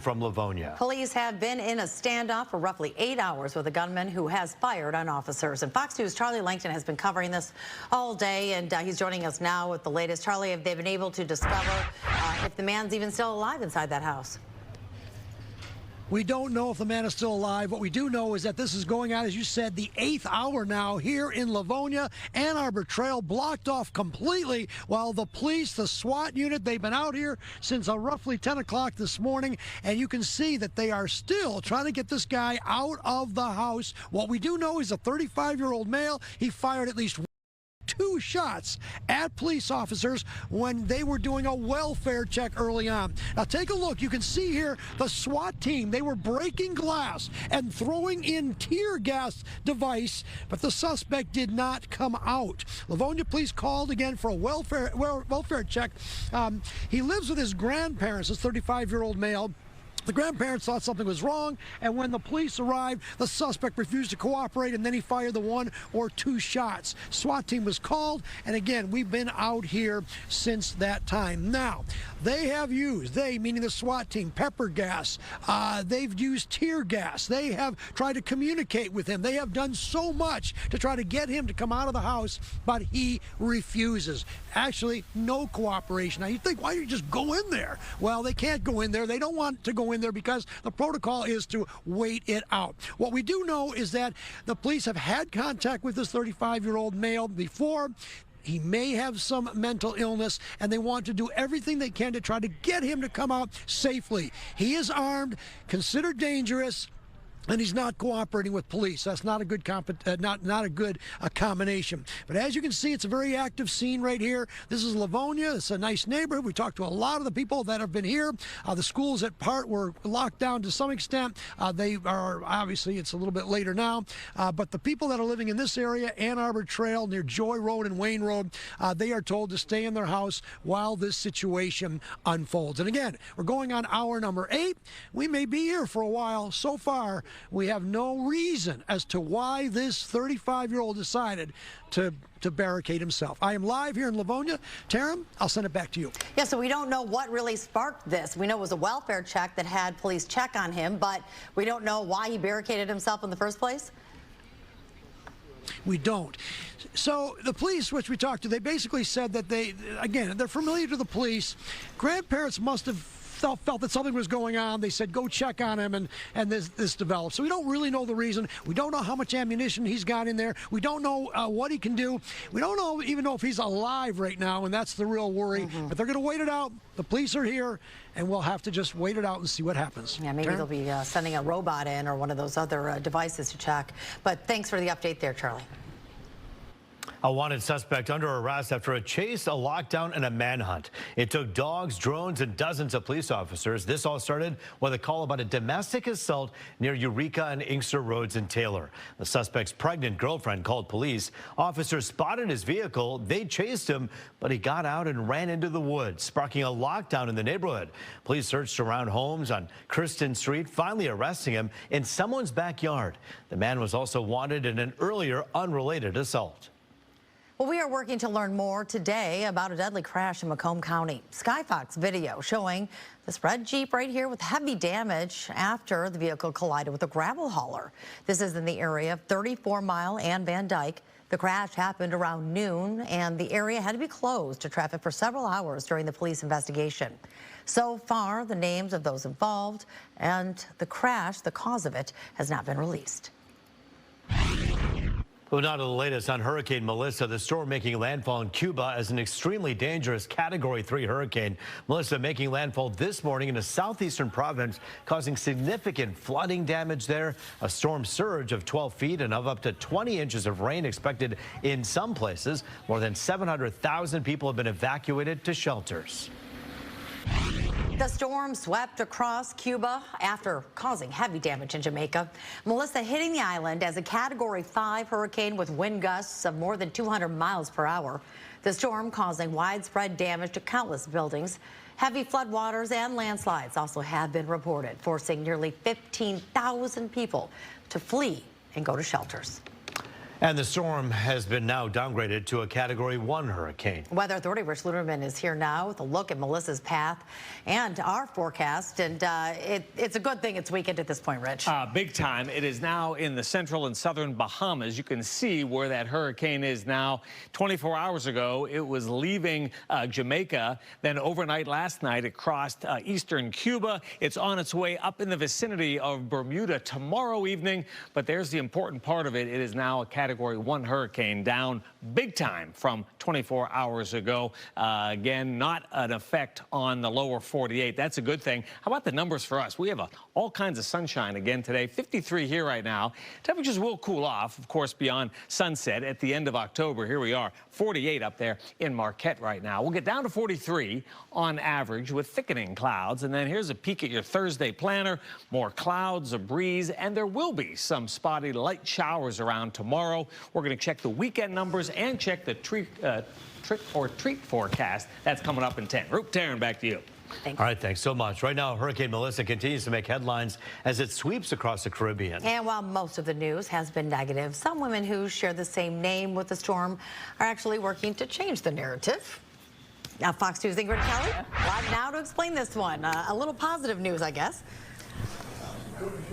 from Livonia. Police have been in a standoff for roughly 8 hours with a gunman who has fired on officers. And Fox News' Charlie Langton has been covering this all day, and he's joining us now with the latest. Charlie, have they been able to discover if the man's even still alive inside that house? We don't know if the man is still alive. What we do know is that this is going on, as you said, the 8th hour now here in Livonia. Ann Arbor Trail blocked off completely while the police, the SWAT unit, they've been out here since roughly 10 o'clock this morning. And you can see that they are still trying to get this guy out of the house. What we do know is a 35-year-old male. He fired at least 2 shots at police officers when they were doing a welfare check early on. Now take a look. You can see here the SWAT team. They were breaking glass and throwing in tear gas device, but the suspect did not come out. Livonia police called again for a welfare check. He lives with his grandparents, this 35-year-old male. The grandparents thought something was wrong, and when the police arrived, the suspect refused to cooperate, and then he fired the 1 or 2 shots. SWAT team was called, and again, we've been out here since that time. Now, they have used, they meaning the SWAT team, pepper gas. They've used tear gas. They have tried to communicate with him. They have done so much to try to get him to come out of the house, but he refuses. Actually, no cooperation. Now, you think, why don't you just go in there? Well, they can't go in there. They don't want to go in there because the protocol is to wait it out. What we do know is that the police have had contact with this 35-year-old male before. He may have some mental illness, and they want to do everything they can to try to get him to come out safely. He is armed, considered dangerous, and he's not cooperating with police. That's not a good combination. But as you can see, it's a very active scene right here. This is Livonia. It's a nice neighborhood. We talked to a lot of the people that have been here. The schools at part were locked down to some extent. They are, obviously, it's a little bit later now. But the people that are living in this area, Ann Arbor Trail, near Joy Road and Wayne Road, they are told to stay in their house while this situation unfolds. And again, we're going on hour number 8. We may be here for a while. So far, we have no reason as to why this 35-year-old decided to barricade himself. I am live here in Livonia. Taryn, I'll send it back to you. Yeah, so we don't know what really sparked this. We know it was a welfare check that had police check on him, but we don't know why he barricaded himself in the first place? We don't. So the police, which we talked to, they basically said that they're familiar to the police. Grandparents must have felt that something was going on. They said, go check on him, and this developed. So we don't really know the reason. We don't know how much ammunition he's got in there. We don't know what he can do. We don't even know if he's alive right now, and that's the real worry. But they're going to wait it out. The police are here, and we'll have to just wait it out and see what happens. Yeah, maybe they'll be sending a robot in or one of those other devices to check. But thanks for the update there, Charlie. A wanted suspect under arrest after a chase, a lockdown, and a manhunt. It took dogs, drones, and dozens of police officers. This all started with a call about a domestic assault near Eureka and Inkster Roads in Taylor. The suspect's pregnant girlfriend called police. Officers spotted his vehicle. They chased him, but he got out and ran into the woods, sparking a lockdown in the neighborhood. Police searched around homes on Kristen Street, finally arresting him in someone's backyard. The man was also wanted in an earlier unrelated assault. Well, we are working to learn more today about a deadly crash in Macomb County. Skyfox video showing this red Jeep right here with heavy damage after the vehicle collided with a gravel hauler. This is in the area of 34 Mile and Van Dyke. The crash happened around noon, and the area had to be closed to traffic for several hours during the police investigation. So far, the names of those involved and the crash, the cause of it, has not been released. Well, now to the latest on Hurricane Melissa. The storm making landfall in Cuba as an extremely dangerous Category 3 hurricane. Melissa making landfall this morning in a southeastern province, causing significant flooding damage there. A storm surge of 12 feet and of up to 20 inches of rain expected in some places. More than 700,000 people have been evacuated to shelters. The storm swept across Cuba after causing heavy damage in Jamaica. Melissa hitting the island as a Category 5 hurricane with wind gusts of more than 200 miles per hour. The storm causing widespread damage to countless buildings. Heavy floodwaters and landslides also have been reported, forcing nearly 15,000 people to flee and go to shelters. And the storm has been now downgraded to a Category 1 hurricane. Weather Authority Rich Luderman is here now with a look at Melissa's path and our forecast. And it's a good thing it's weekend at this point, Rich. Big time. It is now in the central and southern Bahamas. You can see where that hurricane is now. 24 hours ago, it was leaving Jamaica. Then overnight last night, it crossed eastern Cuba. It's on its way up in the vicinity of Bermuda tomorrow evening. But there's the important part of it. It is now a Category 1 hurricane, down big time from 24 hours ago. Again, not an effect on the lower 48. That's a good thing. How about the numbers for us? We have all kinds of sunshine again today. 53 here right now. Temperatures will cool off, of course, beyond sunset at the end of October. Here we are, 48 up there in Marquette right now. We'll get down to 43 on average with thickening clouds. And then here's a peek at your Thursday planner. More clouds, a breeze, and there will be some spotty light showers around tomorrow. We're going to check the weekend numbers and check the trick or treat forecast. That's coming up in 10. Roop Taryn, back to you. Thanks. All right, thanks so much. Right now, Hurricane Melissa continues to make headlines as it sweeps across the Caribbean. And while most of the news has been negative, some women who share the same name with the storm are actually working to change the narrative. Now, Fox News' Ingrid Kelly, live now to explain this one. A little positive news, I guess.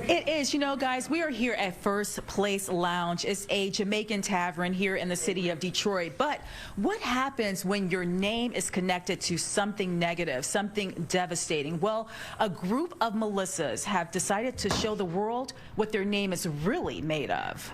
It is. You know, guys, we are here at First Place Lounge. It's a Jamaican tavern here in the city of Detroit. But what happens when your name is connected to something negative, something devastating? Well, a group of Melissas have decided to show the world what their name is really made of.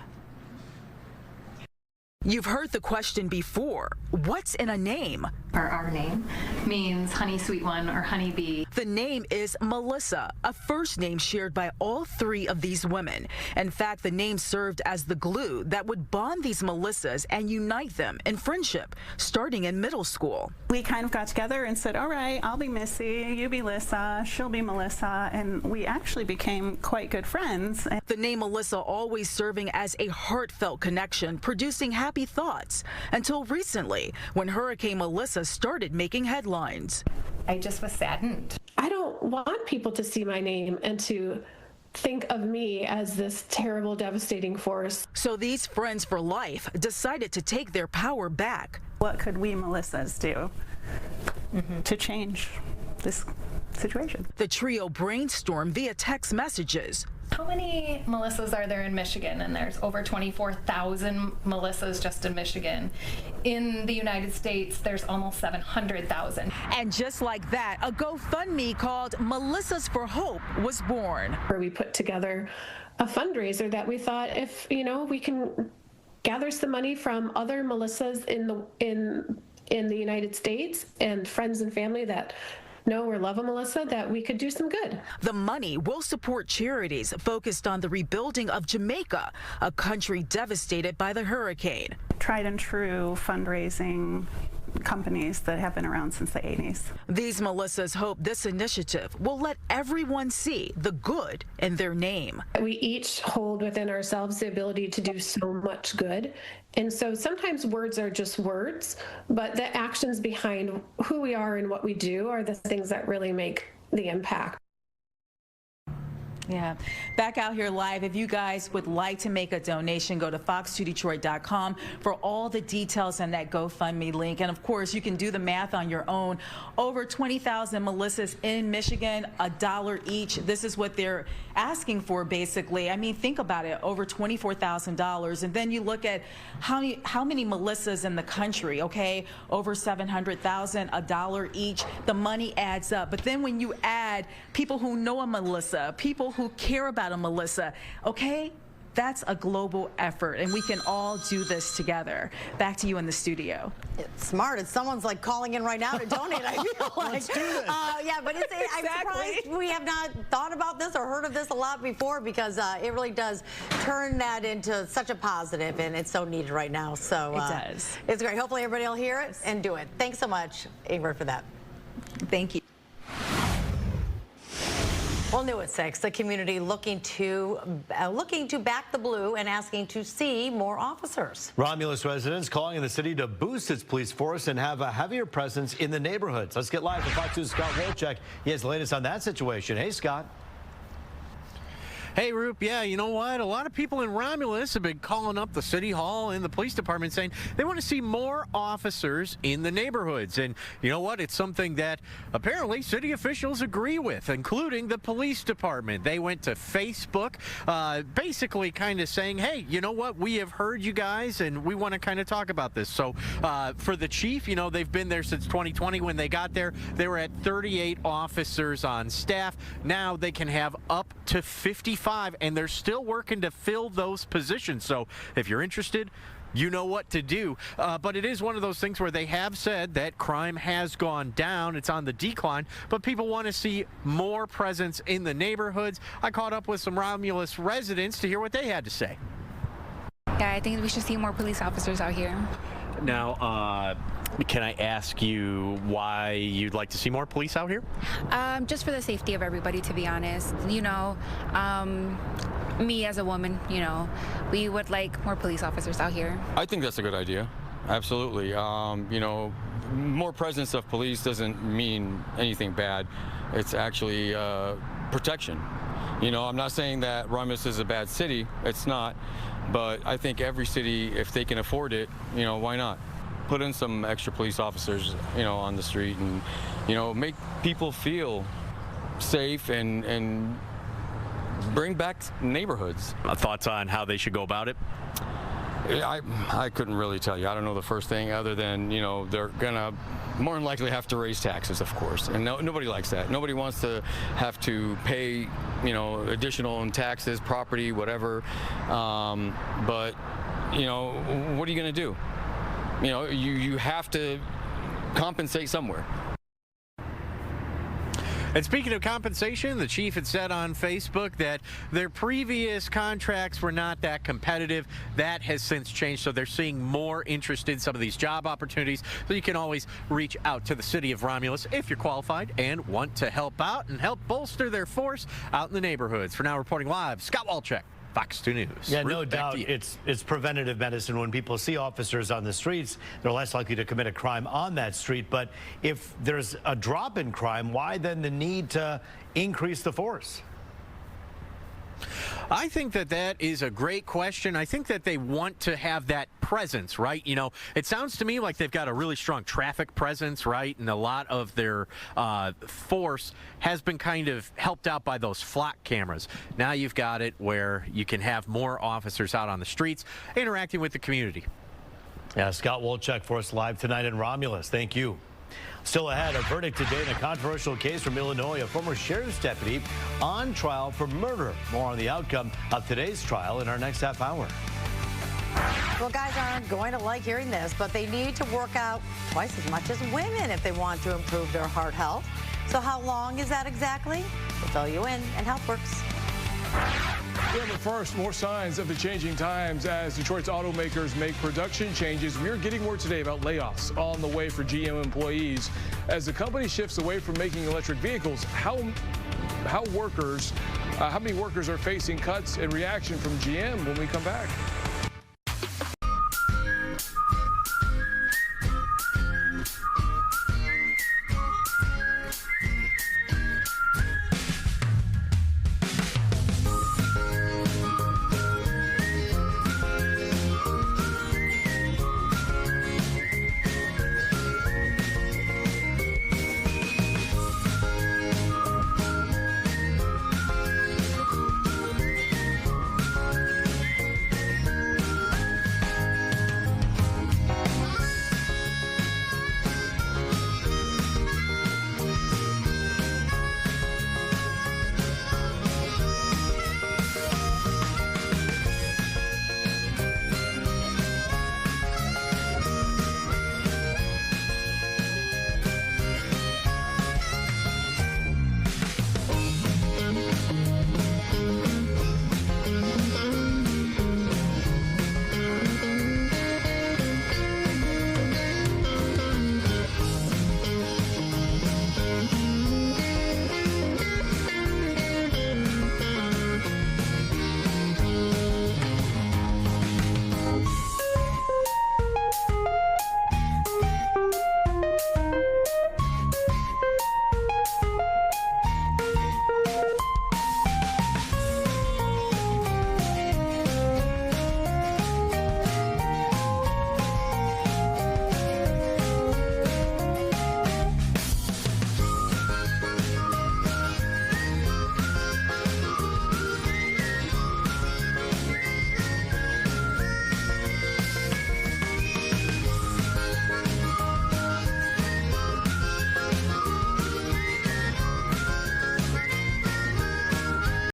You've heard the question before, what's in a name? Our name means honey sweet one or honey bee. The name is Melissa, a first name shared by all three of these women. In fact, the name served as the glue that would bond these Melissas and unite them in friendship, starting in middle school. We kind of got together and said, all right, I'll be Missy, you be Lissa, she'll be Melissa, and we actually became quite good friends. The name Melissa always serving as a heartfelt connection, producing happy thoughts, until recently when Hurricane Melissa started making headlines. I just was saddened. I don't want people to see my name and to think of me as this terrible, devastating force. So these friends for life decided to take their power back. What could we Melissas do to change this situation? The trio brainstormed via text messages. How many Melissas are there in Michigan? And there's over 24,000 Melissas just in Michigan. In the United States, there's almost 700,000. And just like that, a GoFundMe called Melissas for Hope was born. Where we put together a fundraiser that we thought, if we can gather some money from other Melissas in the United States and friends and family that know or love a Melissa, that we could do some good. The money will support charities focused on the rebuilding of Jamaica, a country devastated by the hurricane. Tried and true fundraising companies that have been around since the 80s. These Melissas hope this initiative will let everyone see the good in their name. We each hold within ourselves the ability to do so much good. And so sometimes words are just words, but the actions behind who we are and what we do are the things that really make the impact. Yeah. Back out here live. If you guys would like to make a donation, go to fox2detroit.com for all the details on that GoFundMe link. And of course, you can do the math on your own. Over 20,000 Melissas in Michigan, $1 each. This is what they're asking for, basically. I mean, think about it, over $24,000. And then you look at how many Melissas in the country, okay? Over 700,000, $1 each. The money adds up. But then when you add people who know a Melissa, people who care about a Melissa, okay? That's a global effort, and we can all do this together. Back to you in the studio. It's smart. It's someone's like calling in right now to donate. I feel like. Let's do this. Yeah, but it's, I'm surprised we have not thought about this or heard of this a lot before, because it really does turn that into such a positive, and it's so needed right now. So it does. It's great. Hopefully everybody will hear it and do it. Thanks so much, Ingrid, for that. Thank you. Well, new at 6, the community looking to back the blue and asking to see more officers. Romulus residents calling in the city to boost its police force and have a heavier presence in the neighborhoods. Let's get live to Fox News' Scott Wolchek. He has the latest on that situation. Hey, Scott. Hey, Roop, yeah, you know what? A lot of people in Romulus have been calling up the city hall and the police department saying they want to see more officers in the neighborhoods. And you know what? It's something that apparently city officials agree with, including the police department. They went to Facebook, basically kind of saying, hey, you know what? We have heard you guys, and we want to kind of talk about this. So for the chief, you know, they've been there since 2020. When they got there, they were at 38 officers on staff. Now they can have up to 55, and they're still working to fill those positions. So if you're interested, you know what to do. But it is one of those things where they have said that crime has gone down. It's on the decline, but people want to see more presence in the neighborhoods. I caught up with some Romulus residents to hear what they had to say. Yeah, I think we should see more police officers out here. Now, can I ask you why you'd like to see more police out here? Just for the safety of everybody, to be honest. You know, me as a woman, you know, we would like more police officers out here. I think that's a good idea. Absolutely. You know, more presence of police doesn't mean anything bad. It's actually protection. You know, I'm not saying that Romulus is a bad city. It's not. But I think every city, if they can afford it, you know, why not? Put in some extra police officers, you know, on the street and, you know, make people feel safe and bring back neighborhoods. Thoughts on how they should go about it? I couldn't really tell you. I don't know the first thing other than, you know, they're going to more than likely have to raise taxes, of course. And nobody likes that. Nobody wants to have to pay, you know, additional in taxes, property, whatever. But, you know, what are you going to do? You know, you have to compensate somewhere. And speaking of compensation, the chief had said on Facebook that their previous contracts were not that competitive. That has since changed, so they're seeing more interest in some of these job opportunities. So you can always reach out to the city of Romulus if you're qualified and want to help out and help bolster their force out in the neighborhoods. For now, reporting live, Scott Walczak, Fox 2 News. Yeah, no doubt. It's preventative medicine. When people see officers on the streets, they're less likely to commit a crime on that street. But if there's a drop in crime, why then the need to increase the force? I think that is a great question. I think that they want to have that presence, right? You know, it sounds to me like they've got a really strong traffic presence, right? And a lot of their force has been kind of helped out by those flock cameras. Now you've got it where you can have more officers out on the streets interacting with the community. Yeah, Scott Walczak for us live tonight in Romulus. Thank you. Still ahead, a verdict today in a controversial case from Illinois, a former sheriff's deputy on trial for murder. More on the outcome of today's trial in our next half hour. Well, guys aren't going to like hearing this, but they need to work out twice as much as women if they want to improve their heart health. So how long is that exactly? We'll fill you in and HealthWorks. Yeah, but first, more signs of the changing times as Detroit's automakers make production changes. We're getting word today about layoffs on the way for GM employees. As the company shifts away from making electric vehicles, how many workers are facing cuts and reaction from GM when we come back?